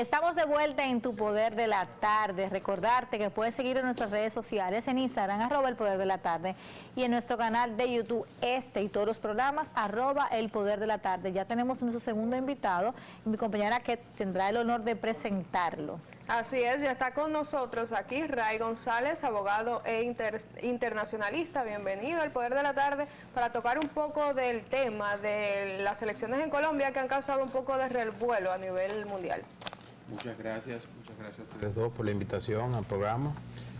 Estamos de vuelta en Tu Poder de la Tarde. Recordarte que puedes seguir en nuestras redes sociales, en Instagram, @El Poder de la Tarde, y en nuestro canal de YouTube, y todos los programas, @El Poder de la Tarde. Ya tenemos nuestro segundo invitado, y mi compañera que tendrá el honor de presentarlo. Así es, ya está con nosotros aquí Ray González, abogado e internacionalista. Bienvenido al Poder de la Tarde para tocar un poco del tema de las elecciones en Colombia que han causado un poco de revuelo a nivel mundial. Muchas gracias a ustedes dos por la invitación al programa,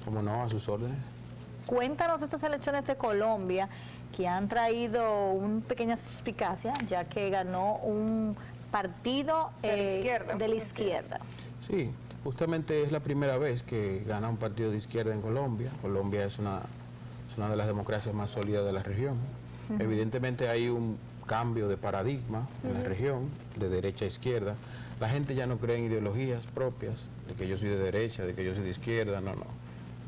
como no, a sus órdenes. Cuéntanos de estas elecciones de Colombia que han traído una pequeña suspicacia, ya que ganó un partido de la izquierda. Sí, justamente es la primera vez que gana un partido de izquierda en Colombia. Colombia es una de las democracias más sólidas de la región. Evidentemente hay un cambio de paradigma en la región, de derecha a izquierda. La gente ya no cree en ideologías propias, de que yo soy de derecha, de que yo soy de izquierda, no.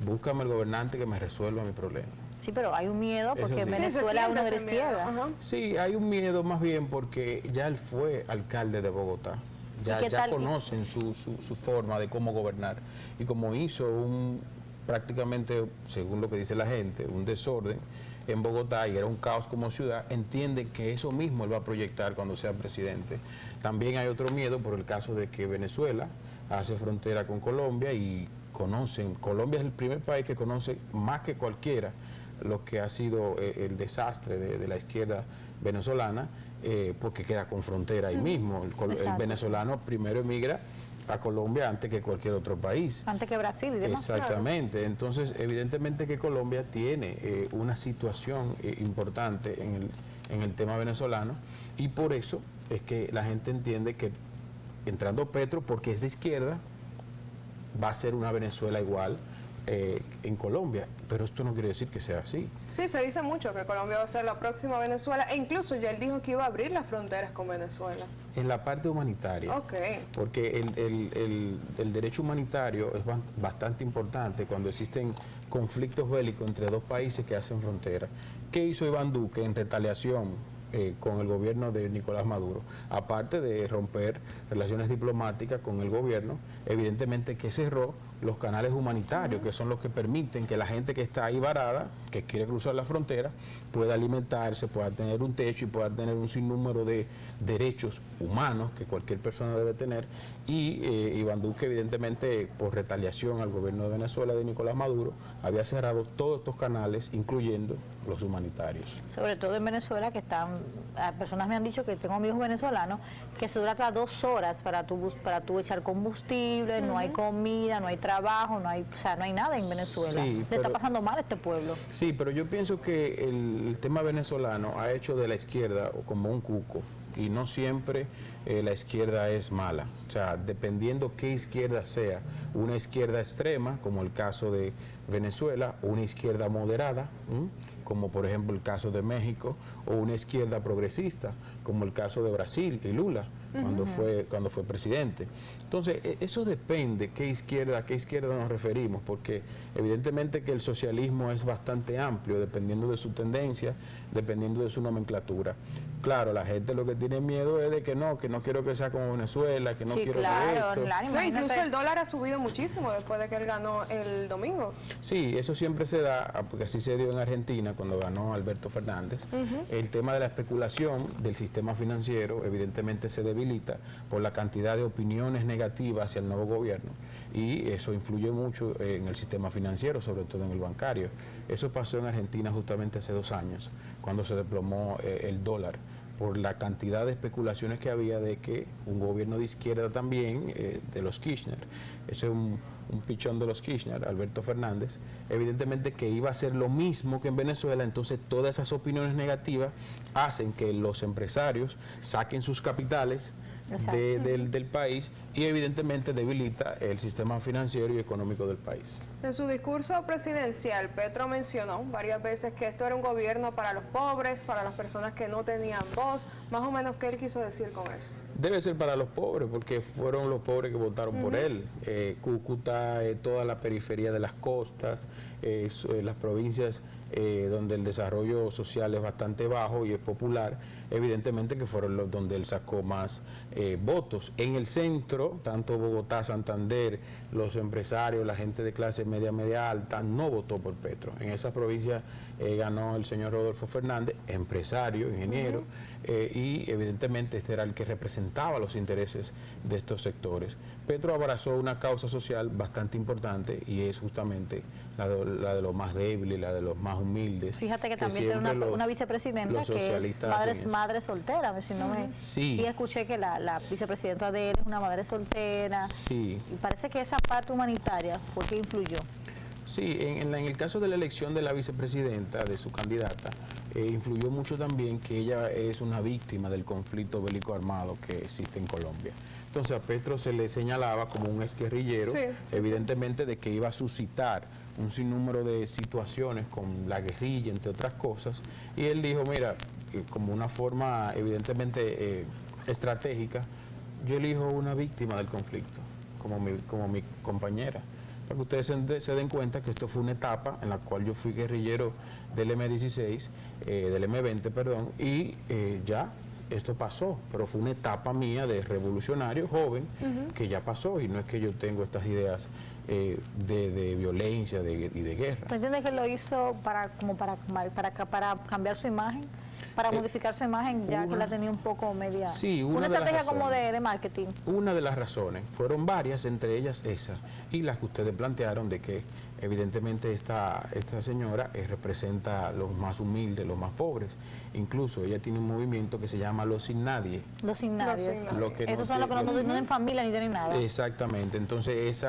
Búscame el gobernante que me resuelva mi problema. Sí, pero hay un miedo porque en sí. Venezuela uno de la izquierda. Sí, hay un miedo más bien porque ya él fue alcalde de Bogotá. Ya conocen su forma de cómo gobernar. Y como hizo prácticamente, según lo que dice la gente, un desorden en Bogotá y era un caos como ciudad, entienden que eso mismo él va a proyectar cuando sea presidente. También hay otro miedo por el caso de que Venezuela hace frontera con Colombia y Colombia es el primer país que conoce más que cualquiera lo que ha sido el desastre de la izquierda venezolana, porque queda con frontera ahí mismo. El venezolano primero emigra a Colombia antes que cualquier otro país. Antes que Brasil y demás. Exactamente. Claro. Entonces, evidentemente que Colombia tiene una situación importante en el tema venezolano, y por eso es que la gente entiende que entrando Petro, porque es de izquierda, va a ser una Venezuela igual en Colombia, pero esto no quiere decir que sea así. Sí, se dice mucho que Colombia va a ser la próxima Venezuela, e incluso ya él dijo que iba a abrir las fronteras con Venezuela. En la parte humanitaria, porque el derecho humanitario es bastante importante cuando existen conflictos bélicos entre dos países que hacen frontera. ¿Qué hizo Iván Duque en retaliación con el gobierno de Nicolás Maduro? Aparte de romper relaciones diplomáticas con el gobierno, evidentemente que cerró los canales humanitarios, que son los que permiten que la gente que está ahí varada, que quiere cruzar la frontera, pueda alimentarse, pueda tener un techo y pueda tener un sinnúmero de derechos humanos que cualquier persona debe tener. Y Iván Duque, evidentemente, por retaliación al gobierno de Venezuela de Nicolás Maduro, había cerrado todos estos canales, incluyendo los humanitarios. Sobre todo en Venezuela, que personas me han dicho, que tengo amigos venezolanos, que se dura hasta 2 horas para tú echar combustible, no hay comida, no hay trabajo, no hay nada en Venezuela. Sí, Le está pasando mal a este pueblo. Sí, pero yo pienso que el tema venezolano ha hecho de la izquierda como un cuco, y no siempre la izquierda es mala. O sea, dependiendo qué izquierda sea, una izquierda extrema, como el caso de Venezuela, o una izquierda moderada, como por ejemplo el caso de México, o una izquierda progresista, como el caso de Brasil y Lula, cuando fue presidente. Entonces, eso depende qué izquierda nos referimos, porque evidentemente que el socialismo es bastante amplio, dependiendo de su tendencia, dependiendo de su nomenclatura. Claro, la gente lo que tiene miedo es de que no quiero que sea como Venezuela, que no quiero que esto. No, incluso el dólar ha subido muchísimo después de que él ganó el domingo. Sí, eso siempre se da, porque así se dio en Argentina cuando ganó Alberto Fernández. El tema de la especulación del sistema financiero evidentemente se debilita por la cantidad de opiniones negativas hacia el nuevo gobierno, y eso influye mucho en el sistema financiero, sobre todo en el bancario. Eso pasó en Argentina justamente hace 2 años, cuando se desplomó el dólar, por la cantidad de especulaciones que había de que un gobierno de izquierda también, de los Kirchner, ese es un pichón de los Kirchner, Alberto Fernández, evidentemente que iba a hacer lo mismo que en Venezuela. Entonces todas esas opiniones negativas hacen que los empresarios saquen sus capitales del país, y evidentemente debilita el sistema financiero y económico del país. En su discurso presidencial, Petro mencionó varias veces que esto era un gobierno para los pobres, para las personas que no tenían voz. Más o menos, ¿qué él quiso decir con eso? Debe ser para los pobres, porque fueron los pobres que votaron por él. Cúcuta, toda la periferia de las costas, las provincias donde el desarrollo social es bastante bajo y es popular, evidentemente que fueron los donde él sacó más votos. En el centro, tanto Bogotá, Santander, los empresarios, la gente de clase media, media alta, no votó por Petro. En esa provincia ganó el señor Rodolfo Fernández, empresario, ingeniero, y evidentemente este era el que representaba los intereses de estos sectores. Petro abrazó una causa social bastante importante y es justamente la de los más débiles, la de los más humildes. Fíjate que también tiene una vicepresidenta que es madre soltera, si no me... Sí, escuché que la vicepresidenta de él es una madre soltera. Sí. Y parece que esa parte humanitaria fue que influyó. Sí, en el caso de la elección de la vicepresidenta, de su candidata, influyó mucho también que ella es una víctima del conflicto bélico armado que existe en Colombia. Entonces a Petro se le señalaba como un exguerrillero, evidentemente de que iba a suscitar un sinnúmero de situaciones con la guerrilla, entre otras cosas, y él dijo, mira, como una forma evidentemente estratégica, yo elijo una víctima del conflicto, como mi compañera, para que ustedes se den cuenta que esto fue una etapa en la cual yo fui guerrillero del M16, del M20, perdón, y ya esto pasó, pero fue una etapa mía de revolucionario joven que ya pasó, y no es que yo tengo estas ideas de violencia y de guerra. ¿Tú entiendes que lo hizo para cambiar su imagen? Para modificar su imagen, ya que la tenía un poco media... Sí, una estrategia como de marketing. Una de las razones, fueron varias, entre ellas esa, y las que ustedes plantearon de que evidentemente esta señora representa a los más humildes, los más pobres. Incluso ella tiene un movimiento que se llama Los Sin Nadie. Los Sin Nadie. Esos son los que no tienen familia ni tienen nada. Exactamente. Entonces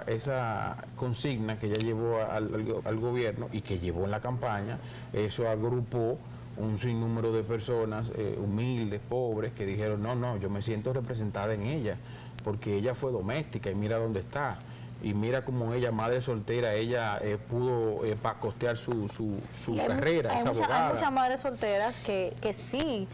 esa consigna que ella llevó al gobierno y que llevó en la campaña, eso agrupó un sinnúmero de personas humildes, pobres, que dijeron, no, yo me siento representada en ella, porque ella fue doméstica y mira dónde está. Y mira como ella, madre soltera, ella pudo costear su carrera, es abogada. Hay muchas madres solteras que sí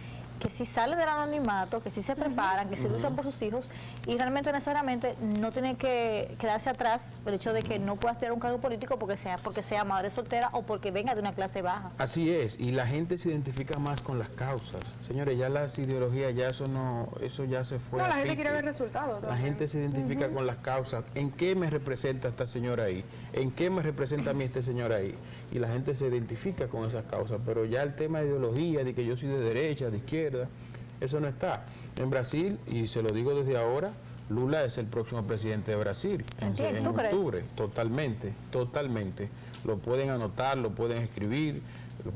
salen del anonimato, que sí se preparan, que sí luchan por sus hijos, y realmente necesariamente no tienen que quedarse atrás el hecho de que no pueda aspirar a un cargo político porque sea madre soltera o porque venga de una clase baja. Así es, y la gente se identifica más con las causas. Señores, ya las ideologías, ya eso ya se fue. No, la gente quiere ver resultados. La gente se identifica con las causas. ¿En qué me representa esta señora ahí? ¿En qué me representa a mí este señor ahí? Y la gente se identifica con esas causas, pero ya el tema de ideología, de que yo soy de derecha, de izquierda, eso no está. En Brasil, y se lo digo desde ahora, Lula es el próximo presidente de Brasil en octubre. Totalmente. Lo pueden anotar, lo pueden escribir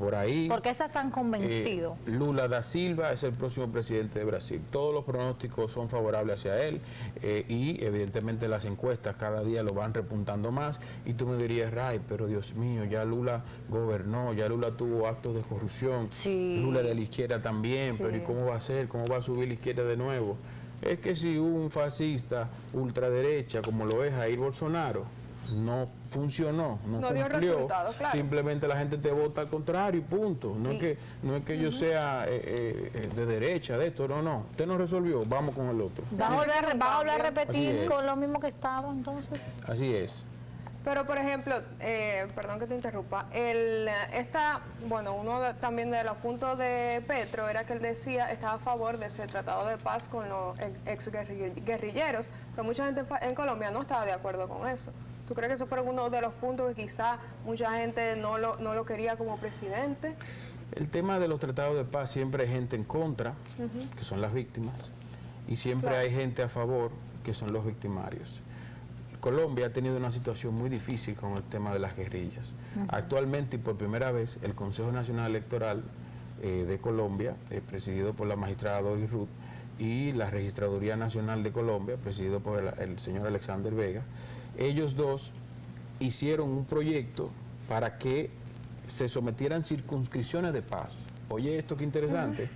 por ahí. ¿Por qué estás tan convencido? Lula da Silva es el próximo presidente de Brasil. Todos los pronósticos son favorables hacia él y evidentemente las encuestas cada día lo van repuntando más. Y tú me dirías, Ray, pero Dios mío, ya Lula gobernó, ya Lula tuvo actos de corrupción, Lula de la izquierda también, pero ¿y cómo va a ser? ¿Cómo va a subir la izquierda de nuevo? Es que si un fascista ultraderecha como lo es Jair Bolsonaro no funcionó, no dio resultados, claro. Simplemente la gente te vota al contrario y punto. No es que yo sea de derecha, de esto, no. Usted no resolvió, vamos con el otro. ¿Va a volver a repetir con lo mismo que estaba entonces? Así es. Pero, por ejemplo, perdón que te interrumpa, uno también de los puntos de Petro era que él decía estaba a favor de ese tratado de paz con los ex guerrilleros, pero mucha gente en Colombia no estaba de acuerdo con eso. ¿Tú crees que eso fue uno de los puntos que quizá mucha gente no lo quería como presidente? El tema de los tratados de paz, siempre hay gente en contra, que son las víctimas, y siempre hay gente a favor, que son los victimarios. Colombia ha tenido una situación muy difícil con el tema de las guerrillas. Actualmente y por primera vez el Consejo Nacional Electoral de Colombia, presidido por la magistrada Doris Ruth, y la Registraduría Nacional de Colombia, presidido por el señor Alexander Vega, ellos dos hicieron un proyecto para que se sometieran circunscripciones de paz. Oye, esto qué interesante.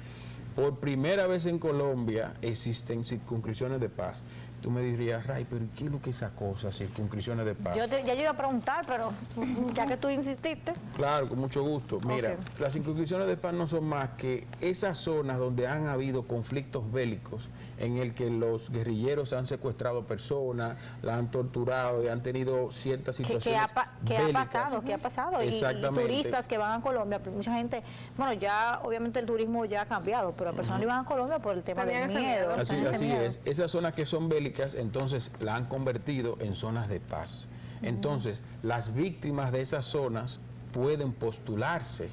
Por primera vez en Colombia existen circunscripciones de paz. tú me dirías, Ray, pero ¿qué es lo que es esa cosa, circunscripciones de paz? Ya yo iba a preguntar, pero ya que tú insististe. Claro, con mucho gusto. Mira, Ok. las circunscripciones de paz no son más que esas zonas donde han habido conflictos bélicos en el que los guerrilleros han secuestrado personas, las han torturado y han tenido ciertas situaciones ¿Qué ha bélicas. pasado? ¿Qué ha pasado? Y Exactamente. turistas que van a Colombia, pero mucha gente, bueno, ya obviamente el turismo ya ha cambiado, pero las personas iban a Colombia por el tema Tenían del ese miedo. miedo. Así, tenían ese así miedo. es. Esas zonas que son bélicas, entonces la han convertido en zonas de paz. Entonces, las víctimas de esas zonas pueden postularse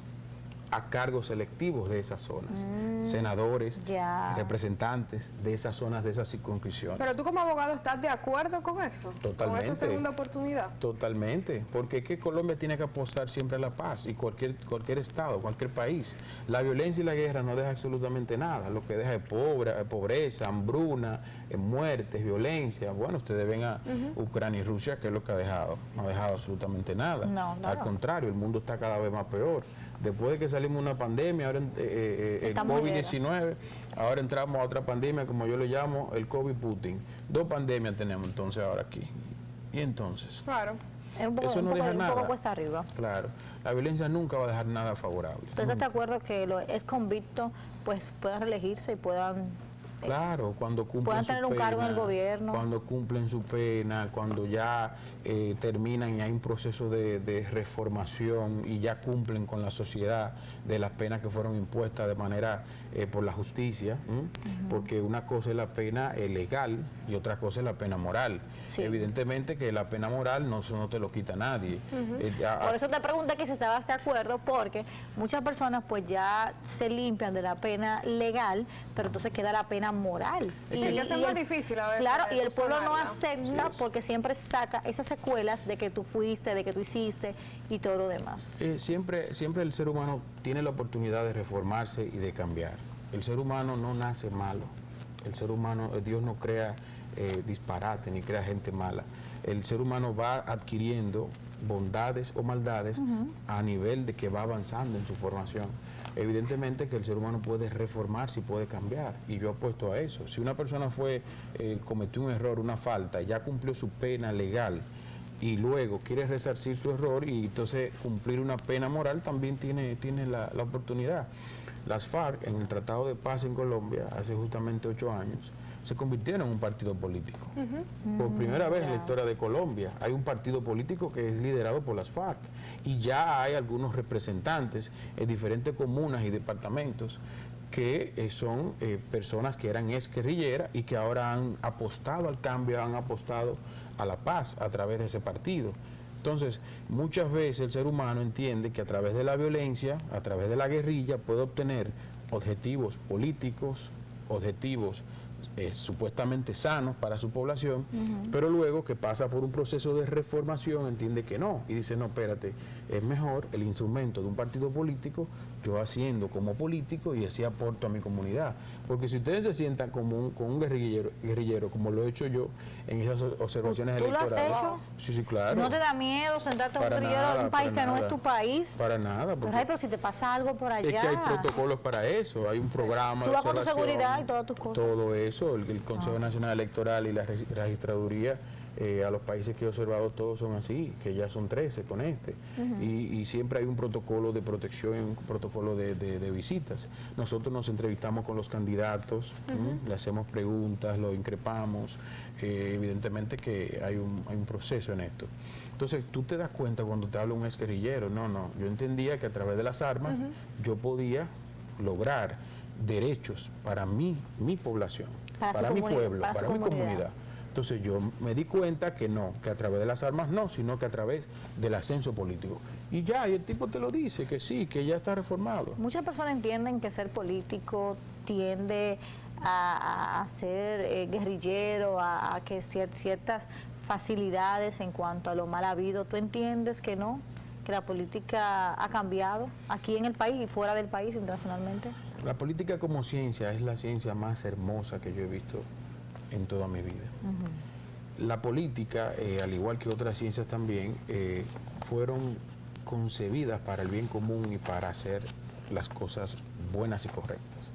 a cargos electivos de esas zonas. Senadores, ya. representantes de esas zonas, de esas circunscripciones. Pero tú como abogado, ¿estás de acuerdo con eso? Totalmente. Con esa segunda oportunidad. Totalmente, porque es que Colombia tiene que apostar siempre a la paz y cualquier estado, cualquier país. La violencia y la guerra no deja absolutamente nada, lo que deja es pobreza, hambruna, muertes, violencia. Bueno, ustedes ven a Ucrania y Rusia, que es lo que ha dejado, no ha dejado absolutamente nada. No, claro. Al contrario, el mundo está cada vez más peor. Después de que salimos de una pandemia, ahora el Estamos en COVID-19, ahora entramos a otra pandemia, como yo le llamo, el COVID-Putin. 2 pandemias tenemos entonces ahora aquí. Y entonces, Claro. Es un poco, eso no un poco, deja un nada. poco cuesta arriba. Claro, la violencia nunca va a dejar nada favorable. ¿Tú estás de acuerdo que los ex convictos pues puedan reelegirse y puedan Claro, cuando cumplen puedan su tener un cargo en el pena, gobierno? cuando cumplen su pena, cuando ya terminan y hay un proceso de reformación y ya cumplen con la sociedad de las penas que fueron impuestas de manera por la justicia, porque una cosa es la pena legal y otra cosa es la pena moral. Sí. Evidentemente que la pena moral no te lo quita nadie. Por eso te pregunté que si estabas de acuerdo, porque muchas personas pues ya se limpian de la pena legal, pero entonces queda la pena moral. Sí, que es más difícil a veces Claro, y el pueblo no subsanarla. acepta Sí, porque siempre saca esas secuelas de que tú fuiste, de que tú hiciste y todo lo demás. Siempre el ser humano tiene la oportunidad de reformarse y de cambiar. El ser humano no nace malo. El ser humano, Dios no crea disparate ni crea gente mala. El ser humano va adquiriendo bondades o maldades a nivel de que va avanzando en su formación. Evidentemente que el ser humano puede reformarse y puede cambiar, y yo apuesto a eso. Si una persona cometió un error, una falta, ya cumplió su pena legal y luego quiere resarcir su error y entonces cumplir una pena moral, también tiene la oportunidad. Las FARC, en el Tratado de Paz en Colombia, hace justamente 8 años, se convirtieron en un partido político. Por primera vez en la historia de Colombia hay un partido político que es liderado por las FARC, y ya hay algunos representantes en diferentes comunas y departamentos que son personas que eran ex guerrilleras y que ahora han apostado al cambio, han apostado a la paz a través de ese partido. Entonces, muchas veces el ser humano entiende que a través de la violencia, a través de la guerrilla, puede obtener objetivos políticos, objetivos supuestamente sanos para su población, pero luego que pasa por un proceso de reformación entiende que no, y dice, no, espérate, es mejor el instrumento de un partido político, yo haciendo como político y así aporto a mi comunidad. Porque si ustedes se sientan como con un guerrillero, como lo he hecho yo en esas observaciones ¿Tú lo has electorales. hecho? Sí, sí, claro. ¿No te da miedo sentarte en un Para guerrillero nada, en un país para que no es nada. tu país? Para nada. Pero, porque ay, pero si te pasa algo por allá. es que hay protocolos para eso, hay un programa Tú de vas con tu observación, seguridad y todas tus cosas. Todo eso, el Consejo Nacional Electoral y la registraduría, a los países que he observado todos son así, que ya son 13 con este. Y siempre hay un protocolo de protección y un protocolo de visitas. Nosotros nos entrevistamos con los candidatos, le hacemos preguntas, lo increpamos. Evidentemente que hay un proceso en esto. Entonces, tú te das cuenta cuando te habla un exguerrillero, no, yo entendía que a través de las armas yo podía lograr derechos para mi población, para mi pueblo, para mi comunidad. Entonces yo me di cuenta que no, que a través de las armas no, sino que a través del ascenso político. Y ya, y el tipo te lo dice, que sí, que ya está reformado. Muchas personas entienden que ser político tiende a ser guerrillero, a que ciertas facilidades en cuanto a lo mal habido. ¿Tú entiendes que no? ¿Que la política ha cambiado aquí en el país y fuera del país, internacionalmente? La política como ciencia es la ciencia más hermosa que yo he visto en toda mi vida. La política, al igual que otras ciencias también, fueron concebidas para el bien común y para hacer las cosas buenas y correctas.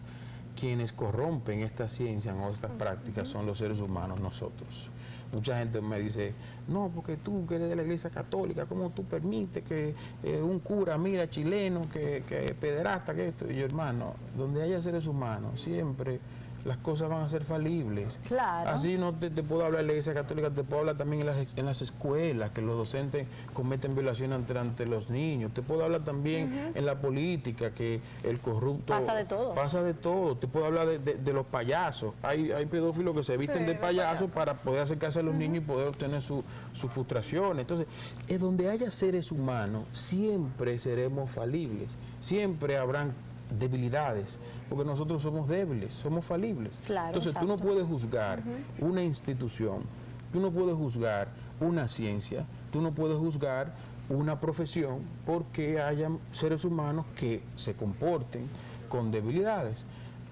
quienes corrompen esta ciencia o estas prácticas son los seres humanos, nosotros. Mucha gente me dice, no, porque tú que eres de la Iglesia Católica, ¿cómo tú permites que un cura, mira, chileno, que pederasta, que esto? Y yo, hermano, donde haya seres humanos, siempre las cosas van a ser falibles. Claro. Así no te puedo hablar de la Iglesia Católica, te puedo hablar también en las escuelas, que los docentes cometen violaciones ante los niños. Te puedo hablar también en la política, que el corrupto... Pasa de todo. Pasa de todo. Te puedo hablar de los payasos. Hay pedófilos que se visten de payasos para poder acercarse a los niños y poder obtener su frustración. Entonces, es donde haya seres humanos, siempre seremos falibles. Siempre habrán debilidades, porque nosotros somos débiles, somos falibles. Claro, entonces tú no puedes juzgar una institución, tú no puedes juzgar una ciencia, tú no puedes juzgar una profesión porque hayan seres humanos que se comporten con debilidades.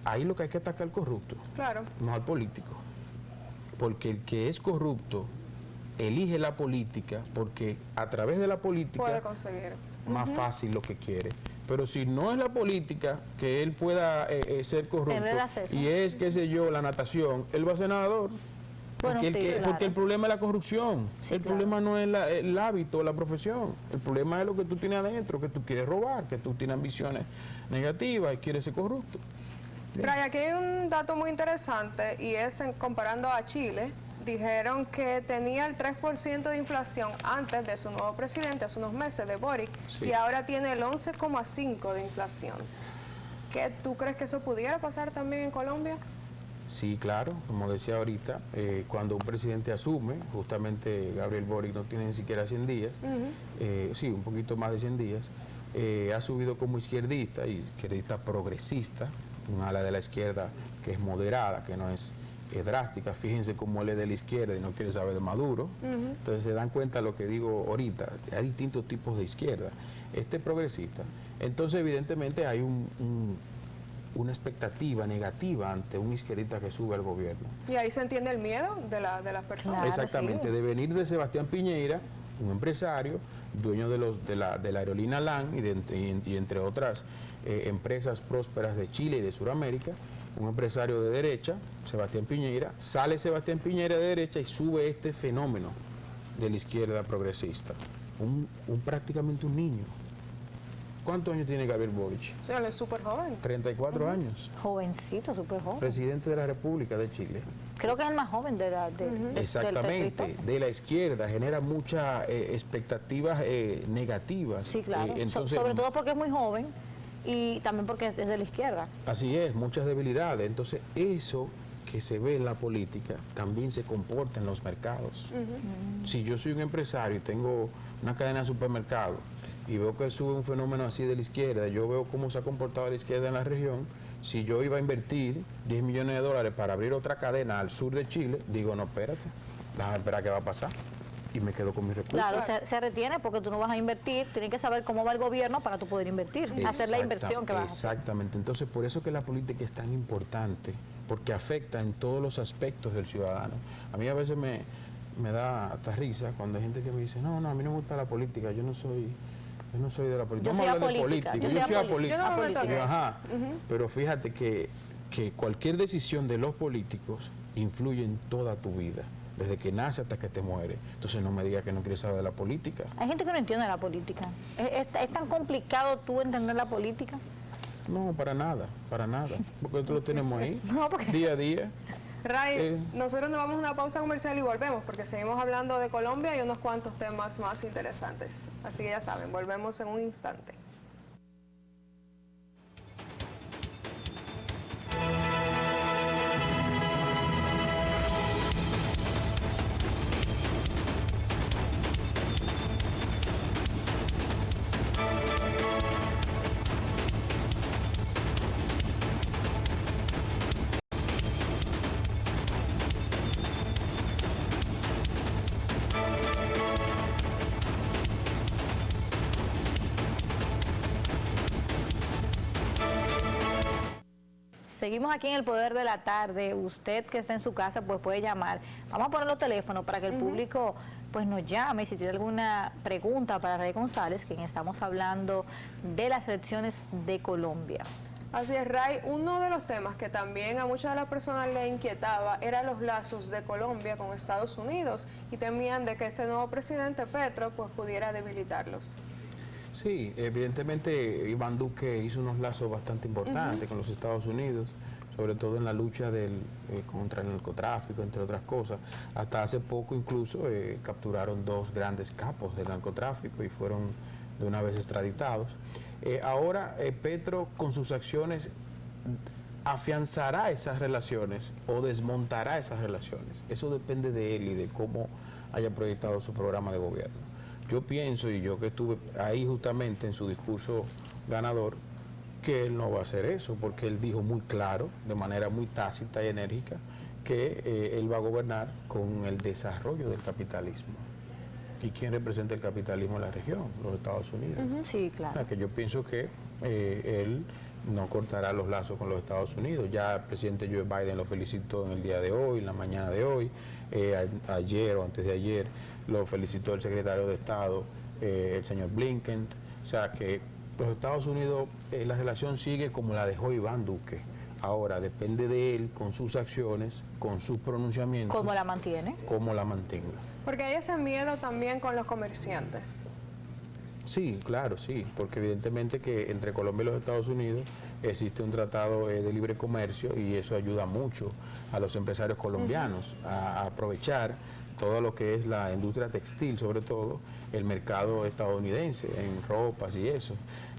Ahí lo que hay que atacar al corrupto, Claro. no al político, porque el que es corrupto elige la política porque a través de la política Puede conseguir. más fácil lo que quiere. Pero si no es la política que él pueda ser corrupto Tener acceso. y es, qué sé yo, la natación, él va a ser nadador. Bueno, Porque, sí, claro. porque el problema es la corrupción, Sí, el claro. problema no es el hábito, la profesión, el problema es lo que tú tienes adentro, que tú quieres robar, que tú tienes ambiciones negativas y quieres ser corrupto. Brian, aquí hay un dato muy interesante y es comparando a Chile. Dijeron que tenía el 3% de inflación antes de su nuevo presidente, hace unos meses, de Boric, Sí. y ahora tiene el 11,5% de inflación. ¿Qué tú crees que eso pudiera pasar también en Colombia? Sí, claro, como decía ahorita, cuando un presidente asume, justamente Gabriel Boric no tiene ni siquiera 100 días, sí, un poquito más de 100 días, ha subido como izquierdista, y izquierdista progresista, un ala de la izquierda que es moderada, que no es drástica. Fíjense cómo él es de la izquierda y no quiere saber de Maduro. Entonces se dan cuenta de lo que digo ahorita, hay distintos tipos de izquierda. Este es progresista. Entonces evidentemente hay una expectativa negativa ante un izquierdista que sube al gobierno. Y ahí se entiende el miedo de las personas. Claro, Exactamente, sí. de venir de Sebastián Piñera, un empresario, dueño de la aerolínea LAN y entre otras empresas prósperas de Chile y de Sudamérica, un empresario de derecha, Sebastián Piñera, sale Sebastián Piñera de derecha y sube este fenómeno de la izquierda progresista, prácticamente un niño. ¿Cuántos años tiene Gabriel Boric? O sea, él es súper joven. 34 años, Jovencito, súper joven. presidente de la República de Chile. Creo que es el más joven de la... Exactamente, de la izquierda, genera muchas expectativas negativas. Sí, claro. Entonces, Sobre todo porque es muy joven y también porque es de la izquierda. así es, muchas debilidades. Entonces, eso que se ve en la política también se comporta en los mercados. Si yo soy un empresario y tengo una cadena de supermercados y veo que sube un fenómeno así de la izquierda, yo veo cómo se ha comportado la izquierda en la región. Si yo iba a invertir 10 millones de dólares para abrir otra cadena al sur de Chile, digo, no, espérate, déjame esperar qué va a pasar. Y me quedo con mis recursos. Claro, se retiene porque tú no vas a invertir, tienes que saber cómo va el gobierno para tú poder invertir, hacer la inversión que vas a hacer. Exactamente. Entonces, por eso que la política es tan importante, porque afecta en todos los aspectos del ciudadano. A mí a veces me da hasta risa cuando hay gente que me dice, no, a mí no me gusta la política, yo no soy de la política. Yo Vamos a soy hablar de apolítica, política. yo soy Yo soy apolítica. Yo no me meto en eso. Ajá. Pero fíjate que cualquier decisión de los políticos influye en toda tu vida, desde que nace hasta que te muere. Entonces no me digas que no quieres saber de la política. Hay gente que no entiende la política. ¿Es tan complicado tú entender la política? No, para nada, porque nosotros lo tenemos ahí, No, porque... día a día. Ray, nosotros nos vamos a una pausa comercial y volvemos porque seguimos hablando de Colombia y unos cuantos temas más interesantes. Así que ya saben, volvemos en un instante. Seguimos aquí en el Poder de la Tarde. Usted que está en su casa pues puede llamar. Vamos a poner los teléfonos para que el público pues nos llame si tiene alguna pregunta para Ray González, quien estamos hablando de las elecciones de Colombia. Así es, Ray. Uno de los temas que también a muchas de las personas le inquietaba eran los lazos de Colombia con Estados Unidos y temían de que este nuevo presidente Petro pues pudiera debilitarlos. Sí, evidentemente Iván Duque hizo unos lazos bastante importantes con los Estados Unidos, sobre todo en la lucha contra el narcotráfico, entre otras cosas. Hasta hace poco incluso capturaron 2 grandes capos del narcotráfico y fueron de una vez extraditados. Ahora Petro con sus acciones afianzará esas relaciones o desmontará esas relaciones. Eso depende de él y de cómo haya proyectado su programa de gobierno. Yo pienso, y yo que estuve ahí justamente en su discurso ganador, que él no va a hacer eso, porque él dijo muy claro, de manera muy tácita y enérgica, que él va a gobernar con el desarrollo del capitalismo. ¿Y quién representa el capitalismo en la región? Los Estados Unidos. Sí, claro. O sea, que yo pienso que él no cortará los lazos con los Estados Unidos. Ya el presidente Joe Biden lo felicitó en el día de hoy, en la mañana de hoy. Ayer o antes de ayer lo felicitó el secretario de Estado, el señor Blinken. O sea, que los Estados Unidos, la relación sigue como la dejó Iván Duque. Ahora depende de él, con sus acciones, con sus pronunciamientos. ¿Cómo la mantiene? Cómo la mantenga. Porque hay ese miedo también con los comerciantes. Sí, claro, sí, porque evidentemente que entre Colombia y los Estados Unidos existe un tratado de libre comercio y eso ayuda mucho a los empresarios colombianos a aprovechar todo lo que es la industria textil, sobre todo el mercado estadounidense en ropas y eso,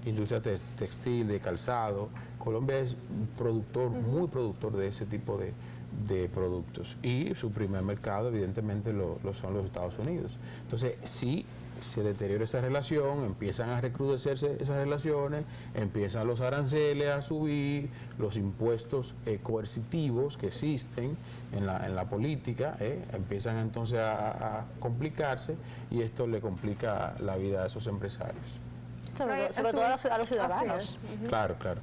industria textil, de calzado. Colombia es un productor, muy productor de ese tipo de productos y su primer mercado evidentemente lo son los Estados Unidos. Entonces, sí se deteriora esa relación, empiezan a recrudecerse esas relaciones, empiezan los aranceles a subir, los impuestos coercitivos que existen en la política, empiezan entonces a complicarse y esto le complica la vida a esos empresarios. Sobre todo a los ciudadanos. Claro, claro.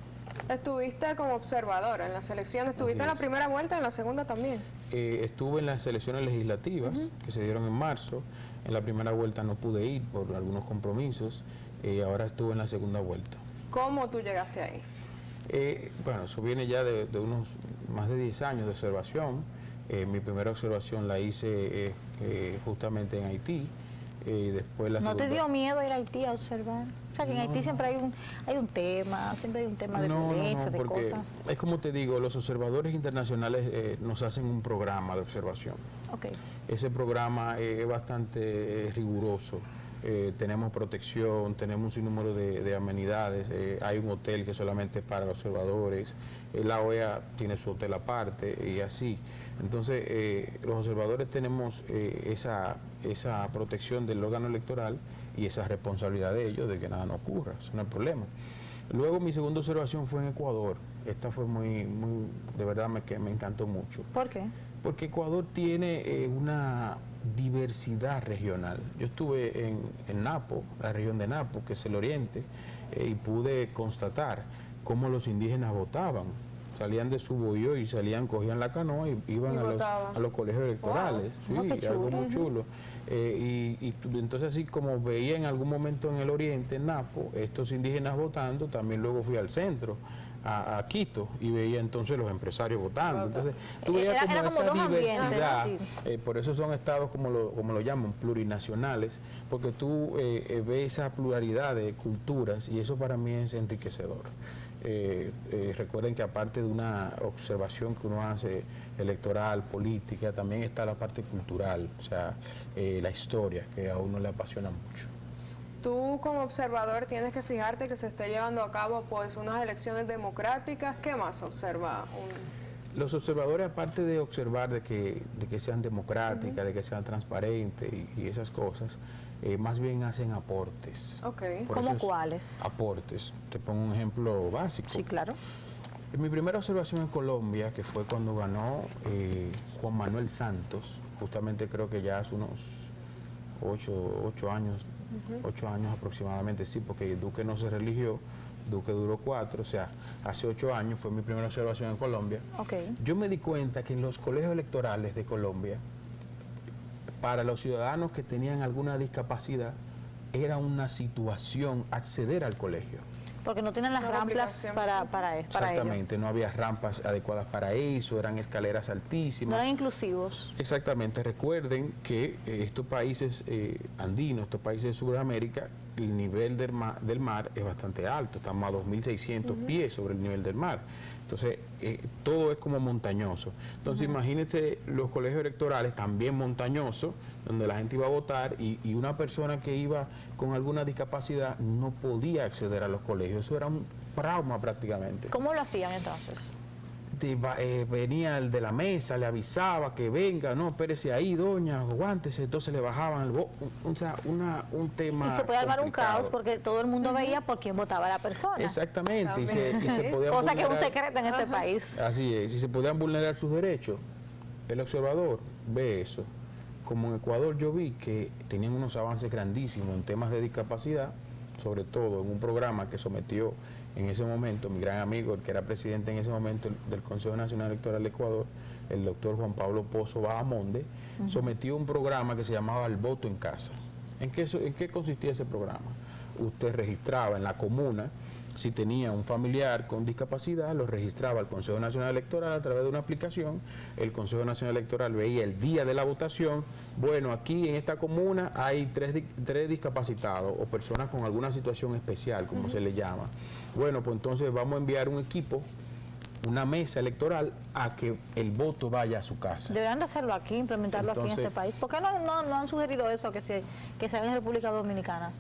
Estuviste como observador en las elecciones, estuviste en la primera vuelta y en la segunda también. Estuve en las elecciones legislativas que se dieron en marzo. En la primera vuelta no pude ir por algunos compromisos y ahora estuve en la segunda vuelta. ¿Cómo tú llegaste ahí? Bueno, eso viene ya de unos más de 10 años de observación. Mi primera observación la hice justamente en Haití. Después la ¿No segunda... te dio miedo ir a Haití a observar? O sea, que en Haití siempre hay un tema, siempre hay un tema de violencia, de porque cosas. es como te digo, los observadores internacionales nos hacen un programa de observación. Okay. Ese programa es bastante riguroso. Tenemos protección, tenemos un sinnúmero de amenidades, hay un hotel que solamente es para observadores, la OEA tiene su hotel aparte y así. Entonces, los observadores tenemos esa protección del órgano electoral y esa responsabilidad de ellos de que nada nos ocurra, eso no es problema. Luego mi segunda observación fue en Ecuador. Esta fue de verdad que me encantó mucho. ¿Por qué? Porque Ecuador tiene una diversidad regional. Yo estuve en Napo, la región de Napo, que es el oriente, y pude constatar cómo los indígenas votaban. Salían de su bohío y cogían la canoa y iban a los colegios electorales. Wow. Sí, algo muy chulo. Y entonces así como veía en algún momento en el oriente, en Napo, estos indígenas votando, también luego fui al centro, a Quito, y veía entonces los empresarios votando. Entonces tú veías como esa diversidad, por eso son estados como lo llaman, plurinacionales, porque tú ves esa pluralidad de culturas y eso para mí es enriquecedor. Recuerden que aparte de una observación que uno hace electoral, política, también está la parte cultural, o sea, la historia, que a uno le apasiona mucho. Tú como observador tienes que fijarte que se esté llevando a cabo pues unas elecciones democráticas. ¿Qué más observa? Los observadores, aparte de observar de que sean democráticas, de que sean transparentes y esas cosas, más bien hacen aportes. Okay. ¿Cómo cuáles? Aportes. Te pongo un ejemplo básico. Sí, claro. En mi primera observación en Colombia, que fue cuando ganó Juan Manuel Santos, justamente creo que ya hace unos 8 años, 8 años aproximadamente, sí, porque Duque no se religió, Duque duró 4, o sea, hace 8 años fue mi primera observación en Colombia. Okay. Yo me di cuenta que en los colegios electorales de Colombia, para los ciudadanos que tenían alguna discapacidad, era una situación acceder al colegio. Porque no tienen las Una rampas complicación. para ello. Exactamente, no había rampas adecuadas para eso, eran escaleras No altísimas. eran inclusivos. Exactamente, recuerden que estos países andinos, estos países de Sudamérica, el nivel del mar es bastante alto, estamos a 2.600 pies sobre el nivel del mar. Entonces, todo es como montañoso. Entonces, imagínense los colegios electorales también montañosos, donde la gente iba a votar y una persona que iba con alguna discapacidad no podía acceder a los colegios. Eso era un trauma prácticamente. ¿Cómo lo hacían entonces? Venía el de la mesa, le avisaba que venga, no, espérese ahí, doña, aguántese, entonces le bajaban o sea, un tema Y se puede armar un complicado. caos porque todo el mundo veía por quién votaba la persona. Exactamente, y se podían Cosa que es un vulnerar- secreto en este país. Así es, y se podían vulnerar sus derechos. El observador ve eso. Como en Ecuador yo vi que tenían unos avances grandísimos en temas de discapacidad, sobre todo en un programa que sometió en ese momento mi gran amigo, el que era presidente en ese momento del Consejo Nacional Electoral de Ecuador, el doctor Juan Pablo Pozo Bahamonde, sometió un programa que se llamaba El Voto en Casa. ¿En qué consistía ese programa? Usted registraba en la comuna, si tenía un familiar con discapacidad, lo registraba al Consejo Nacional Electoral a través de una aplicación. El Consejo Nacional Electoral veía el día de la votación. Bueno, aquí en esta comuna hay tres discapacitados o personas con alguna situación especial, como se le llama. Bueno, pues entonces vamos a enviar un equipo, una mesa electoral, a que el voto vaya a su casa. Deberían de hacerlo aquí, implementarlo aquí en Entonces- este país. ¿Por qué no han sugerido eso, que se haga en República Dominicana?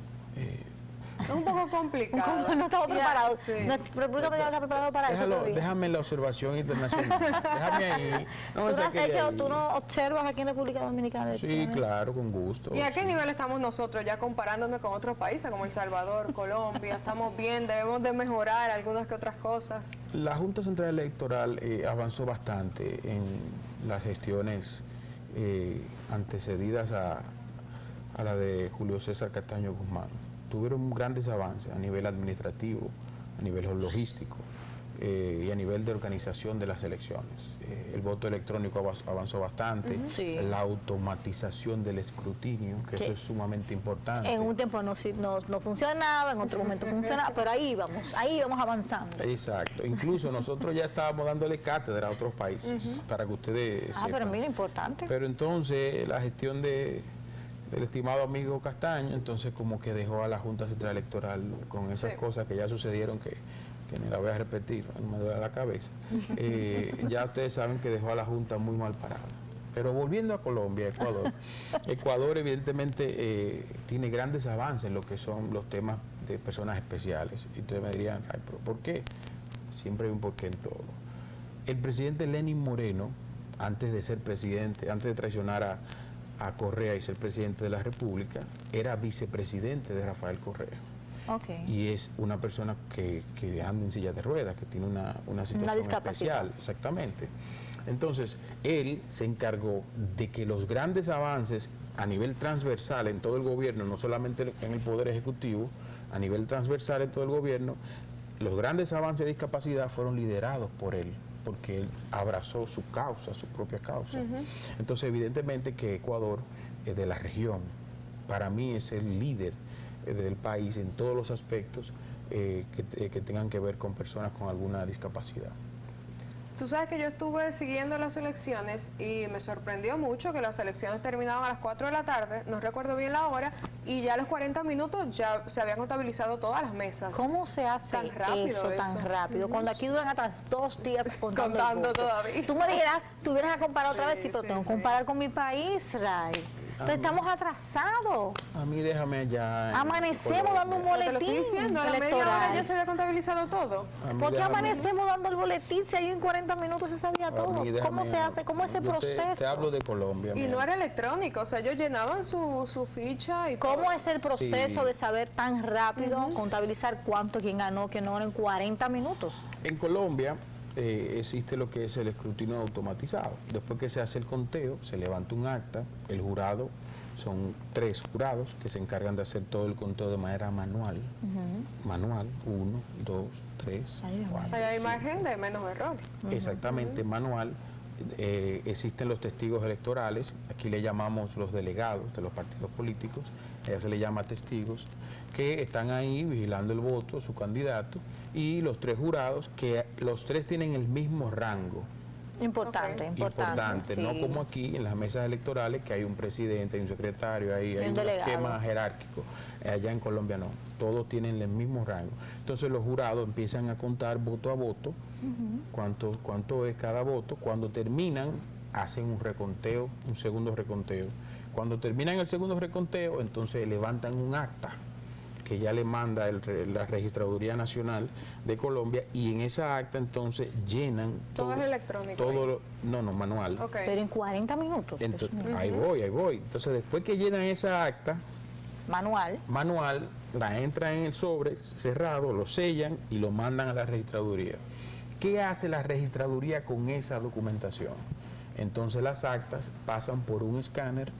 Es un poco complicado. No estamos Ya, preparados. sí. Nuestra República Dominicana está preparado para eso todavía. Déjame la observación internacional. Déjame ahí. No me ¿Tú, no has saques de hecho, ahí. ¿Tú no observas aquí en República Dominicana Sí, elecciones? claro, con gusto. ¿Y a qué sí. nivel estamos nosotros ya comparándonos con otros países como El Salvador, Colombia? Estamos bien, debemos de mejorar algunas que otras cosas. La Junta Central Electoral avanzó bastante en las gestiones antecedidas a la de Julio César Castaño Guzmán. Tuvieron grandes avances a nivel administrativo, a nivel logístico y a nivel de organización de las elecciones. El voto electrónico avanzó bastante, Sí. la automatización del escrutinio, que Sí. eso es sumamente importante. En un tiempo no funcionaba, en otro momento funcionaba, pero ahí vamos avanzando. Exacto. Incluso nosotros ya estábamos dándole cátedra a otros países, para que ustedes Ah, pero sepan. mira, importante. Pero entonces la gestión del estimado amigo Castaño, entonces como que dejó a la Junta Central Electoral con esas Sí. cosas que ya sucedieron, que ni la voy a repetir, no me duele la cabeza. Ya ustedes saben que dejó a la Junta muy mal parada. Pero volviendo a Colombia, Ecuador, Ecuador evidentemente tiene grandes avances en lo que son los temas de personas especiales. Y ustedes me dirían, ay, pero ¿por qué? Siempre hay un porqué en todo. El presidente Lenín Moreno, antes de ser presidente, antes de traicionar a Correa y ser presidente de la República, era vicepresidente de Rafael Correa. Ok. Y es una persona que anda en silla de ruedas, que tiene una situación discapacidad. especial, exactamente. Entonces, él se encargó de que los grandes avances a nivel transversal en todo el gobierno, no solamente en el Poder Ejecutivo, a nivel transversal en todo el gobierno, los grandes avances de discapacidad fueron liderados por él, porque él abrazó su causa, su propia causa. Entonces, evidentemente que Ecuador, de la región, para mí es el líder del país en todos los aspectos que tengan que ver con personas con alguna discapacidad. Tú sabes que yo estuve siguiendo las elecciones y me sorprendió mucho que las elecciones terminaban a las 4 de la tarde, no recuerdo bien la hora, y ya a los 40 minutos ya se habían contabilizado todas las mesas. ¿Cómo se hace Tan rápido eso tan eso. rápido? Cuando aquí duran hasta 2 días contando, el Contando voto. todavía. Tú me dijeras, tú vienes a comparar otra Sí, vez, sí, pero sí, tengo que sí. comparar con mi país, Ray. Entonces estamos atrasados. A mí déjame allá. en Amanecemos Colombia. dando un Pero te lo boletín estoy diciendo, a la media hora electoral. ya se había contabilizado todo. A mí ¿Por qué déjame- amanecemos dando el boletín si ahí en 40 minutos se sabía a todo? mí déjame- ¿Cómo se hace? ¿Cómo es ese yo proceso? Te hablo de Colombia. Y mira. no era electrónico, o sea, ellos llenaban su ficha y ¿Cómo todo. es el proceso Sí. de saber tan rápido, contabilizar cuánto, quién ganó, quién no en 40 minutos? En Colombia existe lo que es el escrutinio automatizado. Después que se hace el conteo, se levanta un acta, el jurado, son 3 jurados que se encargan de hacer todo el conteo de manera manual. Manual, 1, 2, 3, Ay, Dios mío. 4. Ahí hay margen de menos error. Exactamente, manual. existen los testigos electorales, aquí le llamamos los delegados de los partidos políticos, ella se le llama testigos, que están ahí vigilando el voto de su candidato, y los 3 jurados, que los 3 tienen el mismo rango. Importante, Ok. importante. No sí. como aquí en las mesas electorales, que hay un presidente, hay un secretario, hay un delegado. esquema jerárquico. Allá en Colombia no, todos tienen el mismo rango. Entonces los jurados empiezan a contar voto a voto, cuánto es cada voto. Cuando terminan, hacen un reconteo, un segundo reconteo. Cuando terminan el segundo reconteo, entonces levantan un acta que ya le manda la Registraduría Nacional de Colombia, y en esa acta entonces llenan Todo es electrónico ahí. no, manual. Ok. Pero en 40 minutos. Dios Entonces, mío. ahí voy. Entonces, después que llenan esa acta Manual. la entran en el sobre cerrado, lo sellan y lo mandan a la registraduría. ¿Qué hace la registraduría con esa documentación? Entonces las actas pasan por un escáner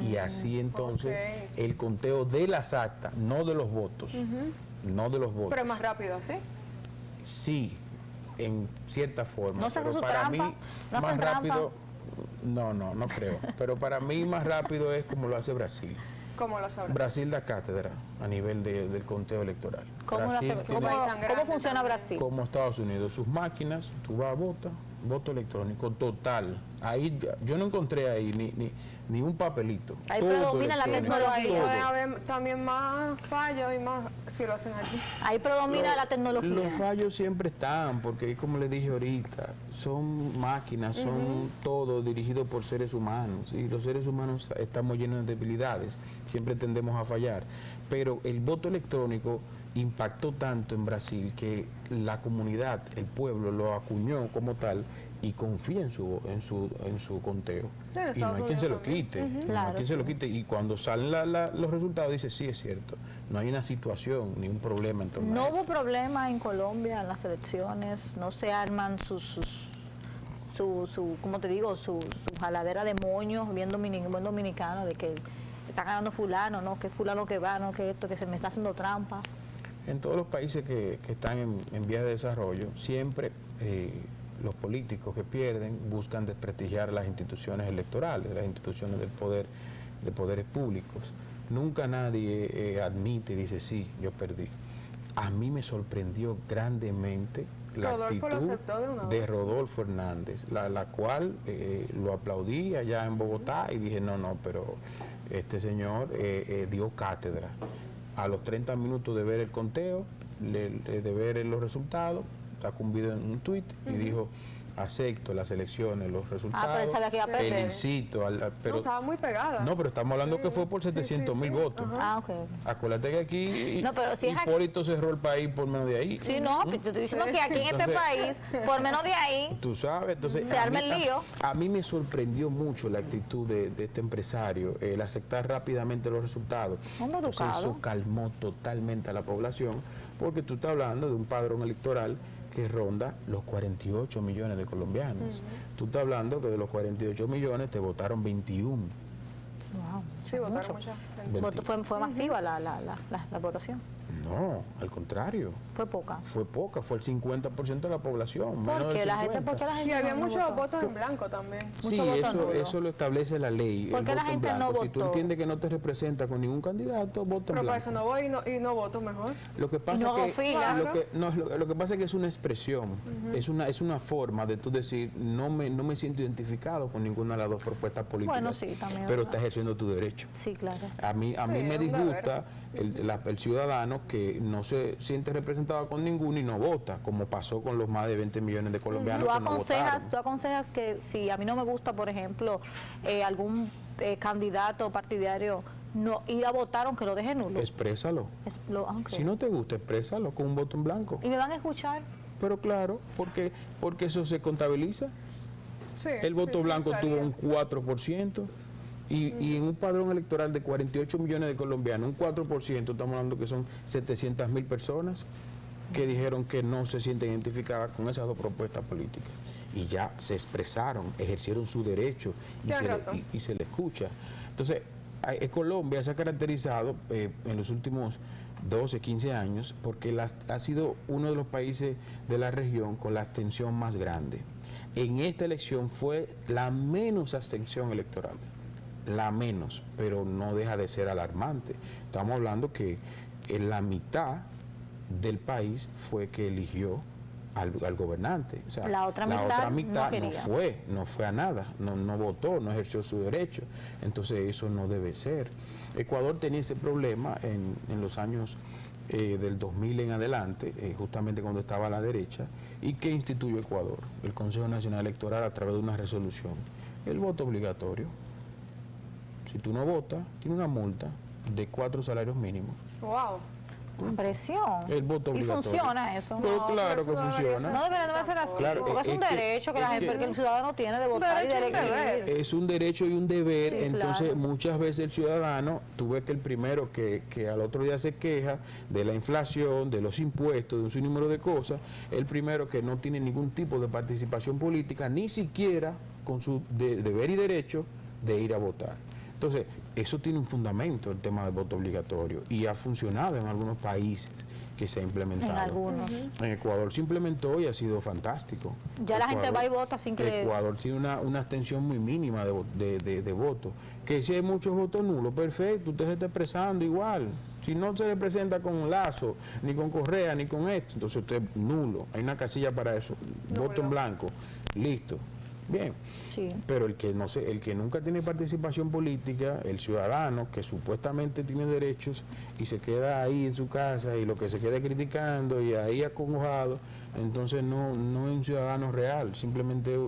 y así entonces ok. el conteo de las actas, no de los votos, no de los votos. Pero es más rápido así. Sí, en cierta forma. ¿No se hace pero su para trampa? mí ¿No hacen más rápido, trampa? no creo. Pero para mí más rápido es como lo hace Brasil. ¿Cómo lo sabrás? Brasil da cátedra a nivel del conteo electoral. ¿Cómo, Brasil cómo tiene, país tan grande funciona también. Brasil? como Estados Unidos, sus máquinas, tú vas a votar, voto electrónico total. Ahí yo no encontré ahí ni un papelito. Ahí Todo predomina la electrónico, Pero ahí tecnología. puede todo. haber también más fallos y más si lo hacen aquí. Ahí predomina la tecnología. Los fallos siempre están, porque como les dije ahorita, son máquinas, son todo dirigido por seres humanos, y los seres humanos estamos llenos de debilidades, siempre tendemos a fallar. Pero el voto electrónico impactó tanto en Brasil que la comunidad, el pueblo, lo acuñó como tal y confía en su conteo. Sí, en Y no hay Estados quien se lo Unidos también. quite, no hay Claro, quien se lo quite. Y cuando salen los resultados dice, sí, es cierto, no hay una situación ni un problema en torno No a hubo eso. problema en Colombia en las elecciones, no se arman su ¿cómo te digo? Su jaladera de moños, bien dominicano, de que está ganando fulano, no, que fulano que va, no, que esto, que se me está haciendo trampa. En todos los países que están en vías de desarrollo, siempre los políticos que pierden buscan desprestigiar las instituciones electorales, las instituciones del poder, de poderes públicos. Nunca nadie admite y dice, sí, yo perdí. A mí me sorprendió grandemente la Rodolfo lo actitud aceptó de una de vez. Rodolfo Hernández, la cual lo aplaudí allá en Bogotá y dije, no, pero este señor dio cátedra. A los 30 minutos de ver el conteo, de ver los resultados, sacó un video en un tuit y dijo, acepto las elecciones, los resultados, pero él sabía que iba a perder. felicito pero No, estaba muy pegada. no, pero estamos hablando que fue por 700.000 votos. Ah, ok. Acuérdate que aquí No, pero si es aquí- Hipólito cerró el país por menos de ahí. Sí, no, te estoy diciendo que aquí en este Entonces- país, por menos de ahí, Tú sabes, entonces Se arma el lío. A mí me sorprendió mucho la actitud de este empresario, el aceptar rápidamente los resultados. Hombre Entonces educado. eso calmó totalmente a la población, porque tú estás hablando de un padrón electoral que ronda los 48 millones de colombianos. Tú estás hablando que de los 48 millones te votaron 21. wow, Sí, votaron mucha gente. fue masiva la votación, No, al contrario, fue poca. fue poca, fue el 50% de la población. menos Porque del la gente, 50%. ¿por qué la gente Y había no muchos votó? votos en blanco también. Sí, Mucho voto eso, nulo. eso lo establece la ley. ¿Por el qué la voto en gente no blanco. Si tú votó? entiendes que no te representa con ningún candidato, vota en Pero para blanco. eso no voy y no voto mejor. Lo que pasa no hago que, fila. lo que pasa es que es una expresión, es una forma de tú decir, no me siento identificado con ninguna de las dos propuestas políticas. Bueno, sí, también, pero ¿verdad? estás ejerciendo tu derecho. Sí, claro. A mí me es un disgusta el ciudadano que no se siente representado con ninguno y no vota, como pasó con los más de 20 millones de colombianos que no votaron. ¿Tú aconsejas que si a mí no me gusta, por ejemplo, algún candidato partidario, no ir a votar aunque lo deje nulo? Exprésalo. Ok. Si no te gusta, exprésalo con un voto en blanco. ¿Y me van a escuchar? Pero claro, porque eso se contabiliza. Sí, El voto sí, blanco salía. tuvo un 4%. Y en un padrón electoral de 48 millones de colombianos, un 4%, estamos hablando que son 700.000 personas que dijeron que no se sienten identificadas con esas dos propuestas políticas. Y ya se expresaron, ejercieron su derecho Tienes razón. y se le escucha. Entonces, Colombia se ha caracterizado en los últimos 12, 15 años, porque ha sido uno de los países de la región con la abstención más grande. En esta elección fue la menos abstención electoral, la menos, pero no deja de ser alarmante. Estamos hablando que en la mitad del país fue que eligió al gobernante. O sea, la otra mitad no fue a nada, no votó, no ejerció su derecho. Entonces eso no debe ser. Ecuador tenía ese problema en los años del 2000 en adelante, justamente cuando estaba a la derecha. ¿Y qué instituyó Ecuador? El Consejo Nacional Electoral a través de una resolución. El voto obligatorio. Si tú no votas, tiene una multa de 4 salarios mínimos. Wow. Presión. El voto obligatorio. ¿Y funciona eso? Pero No, claro que pero eso funciona. No debería ser así, Claro, porque es un derecho que el ciudadano tiene de votar y de derecho y un elegir. deber. Es un derecho y un deber, Sí, entonces claro. muchas veces el ciudadano, tú ves que el primero que al otro día se queja de la inflación, de los impuestos, de un sinnúmero de cosas, el primero que no tiene ningún tipo de participación política, ni siquiera con su deber y derecho de ir a votar. Entonces, eso tiene un fundamento, el tema del voto obligatorio, y ha funcionado en algunos países que se ha implementado. En algunos. En Ecuador se implementó y ha sido fantástico. Ya la gente va y vota sin que... Ecuador tiene una abstención muy mínima de votos. Que si hay muchos votos nulos, perfecto, usted se está expresando igual. Si no se le presenta con Lazo, ni con Correa, ni con esto, entonces usted es nulo. Hay una casilla para eso. Voto en blanco. Listo. Bien. Sí. Pero el que nunca tiene participación política, el ciudadano que supuestamente tiene derechos y se queda ahí en su casa y lo que se queda criticando y ahí acongojado, entonces no es un ciudadano real, simplemente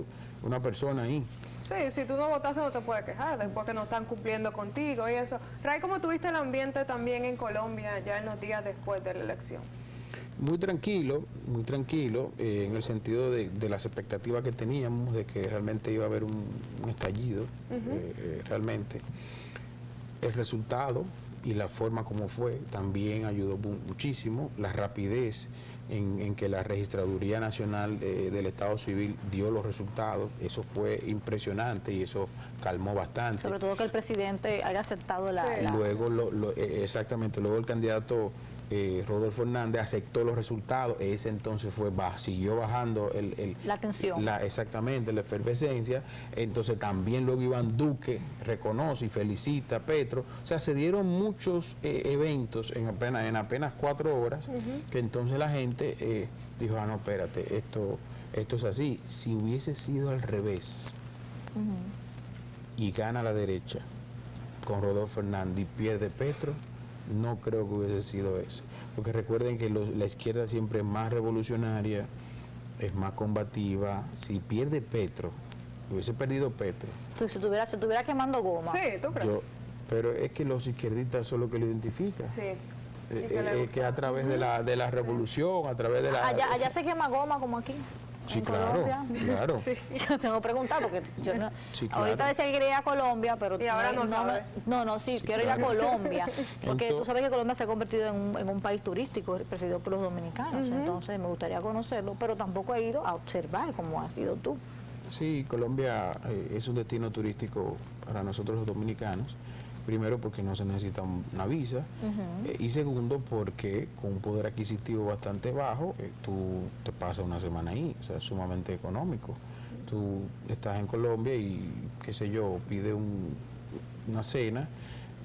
una persona ahí. Sí, si tú no votaste no te puedes quejar después que no están cumpliendo contigo y eso. Ray, ¿cómo tuviste el ambiente también en Colombia ya en los días después de la elección? Muy tranquilo, en el sentido de las expectativas que teníamos de que realmente iba a haber un estallido, realmente. El resultado y la forma como fue también ayudó muchísimo, la rapidez en que la Registraduría Nacional del Estado Civil dio los resultados, eso fue impresionante y eso calmó bastante. Sobre todo que el presidente haya aceptado la... Sí. Luego, exactamente, luego el candidato Rodolfo Hernández aceptó los resultados, ese entonces siguió bajando la tensión. Exactamente, la efervescencia. Entonces también luego Iván Duque reconoce y felicita a Petro. O sea, se dieron muchos eventos en apenas 4 horas, que entonces la gente dijo, no, espérate, esto es así. Si hubiese sido al revés y gana la derecha con Rodolfo Hernández y pierde Petro, no creo que hubiese sido eso. Porque recuerden que la izquierda siempre es más revolucionaria, es más combativa. Si pierde Petro, hubiese perdido Petro. Se estuviera quemando goma. Sí, ¿tú crees? Pero es que los izquierdistas son lo que lo identifican. Sí. Que a través de la revolución, a través de la... Allá se quema goma como aquí. Sí, en claro, Colombia. claro. Sí. Yo tengo que preguntar porque yo no... Sí, claro. Ahorita decía que quería ir a Colombia, pero... Y ahora no sabe. Sí, Sí, quiero ir a claro. Colombia. Porque tú Entonces- sabes que Colombia se ha convertido en un país turístico presidido por los dominicanos. Entonces me gustaría conocerlo, pero tampoco he ido a observar como has ido tú. Sí, Colombia es un destino turístico para nosotros los dominicanos. Primero porque no se necesita una visa y segundo porque con un poder adquisitivo bastante bajo tú te pasas una semana ahí, o sea, es sumamente económico. Tú estás en Colombia y, qué sé yo, pides una cena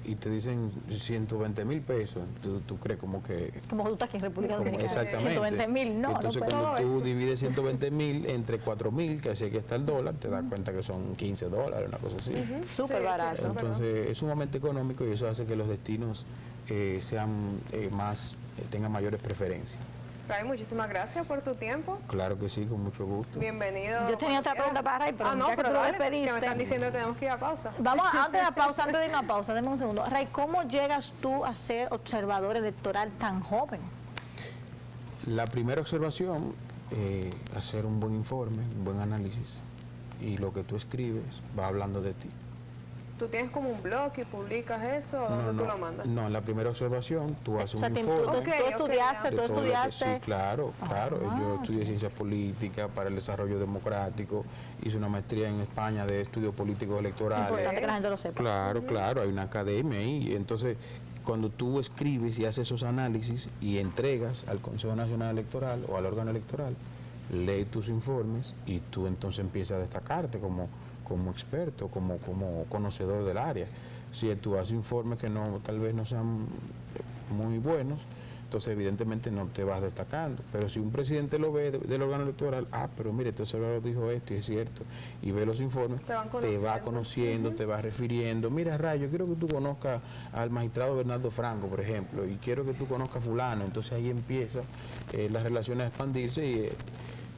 y te dicen 120.000 pesos, tú crees como que... Como tú estás aquí en República Como Dominicana. Exactamente. 120.000, no, Entonces no puedo. cuando todo tú eso. divides 120.000 entre 4.000, que así que está el dólar, te das cuenta que son $15, una cosa así. Súper Sí, barato. sí, Entonces es sumamente económico y eso hace que los destinos tengan mayores preferencias. Ray, muchísimas gracias por tu tiempo. Claro que sí, con mucho gusto. Bienvenido. Yo tenía otra pregunta para Ray, pero no, ya que pero tú lo dale, que despediste. me están diciendo que tenemos que ir a pausa. Vamos, antes de irnos a pausa, denme un segundo. Ray, ¿cómo llegas tú a ser observador electoral tan joven? La primera observación, hacer un buen informe, un buen análisis y lo que tú escribes va hablando de ti. ¿Tú tienes como un blog y publicas eso o dónde tú lo mandas? No, en la primera observación tú haces O sea, un tú informe. Ok, estudiaste, de tú todo lo que- estudiaste. Sí, claro. Ah. Yo estudié ciencias políticas para el desarrollo democrático, hice una maestría en España de estudios políticos electorales. Importante que la gente lo sepa. Claro, hay una academia ahí. Entonces, cuando tú escribes y haces esos análisis y entregas al Consejo Nacional Electoral o al órgano electoral, lee tus informes y tú entonces empiezas a destacarte como experto, como conocedor del área. Si tú haces informes que tal vez no sean muy buenos, entonces evidentemente no te vas destacando. Pero si un presidente lo ve del órgano electoral, pero mire, entonces ahora dijo esto y es cierto, y ve los informes, te va conociendo, te va refiriendo. Mira, Ray, yo quiero que tú conozcas al magistrado Bernardo Franco, por ejemplo, y quiero que tú conozcas a fulano. Entonces ahí empieza las relaciones a expandirse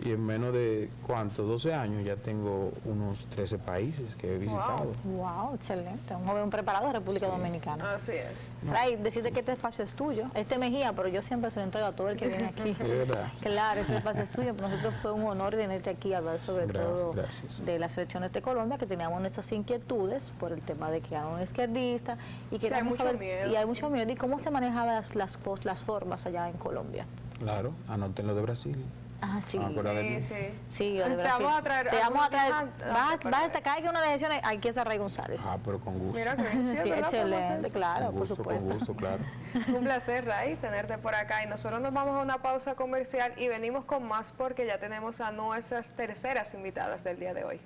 y en menos de, 12 años ya tengo unos 13 países que he visitado. Wow, excelente. Un joven preparado de República Dominicana. Así es. Ray, decirte que este espacio es tuyo. Este Mejía, pero yo siempre se lo entrego a todo el que viene aquí. ¿De verdad? Claro, este espacio es tuyo. Para nosotros fue un honor tenerte aquí a hablar sobre todo gracias. de las elecciones de Colombia, que teníamos nuestras inquietudes por el tema de que era un izquierdista y que hay mucho saber, miedo. y hay mucho miedo. ¿Y cómo se manejaban las formas allá en Colombia? Claro, anótenlo de Brasil. Ah, sí. Sí. Lo de Te Brasil. vamos a traer. Te vamos a traer. Vas a destacar que una de las elecciones aquí está Ray González. Pero con gusto. Mira que bien, sí, Sí, ¿verdad? excelente, claro, Con gusto, por supuesto. Con gusto, claro. Un placer, Ray, tenerte por acá. Y nosotros nos vamos a una pausa comercial y venimos con más porque ya tenemos a nuestras terceras invitadas del día de hoy.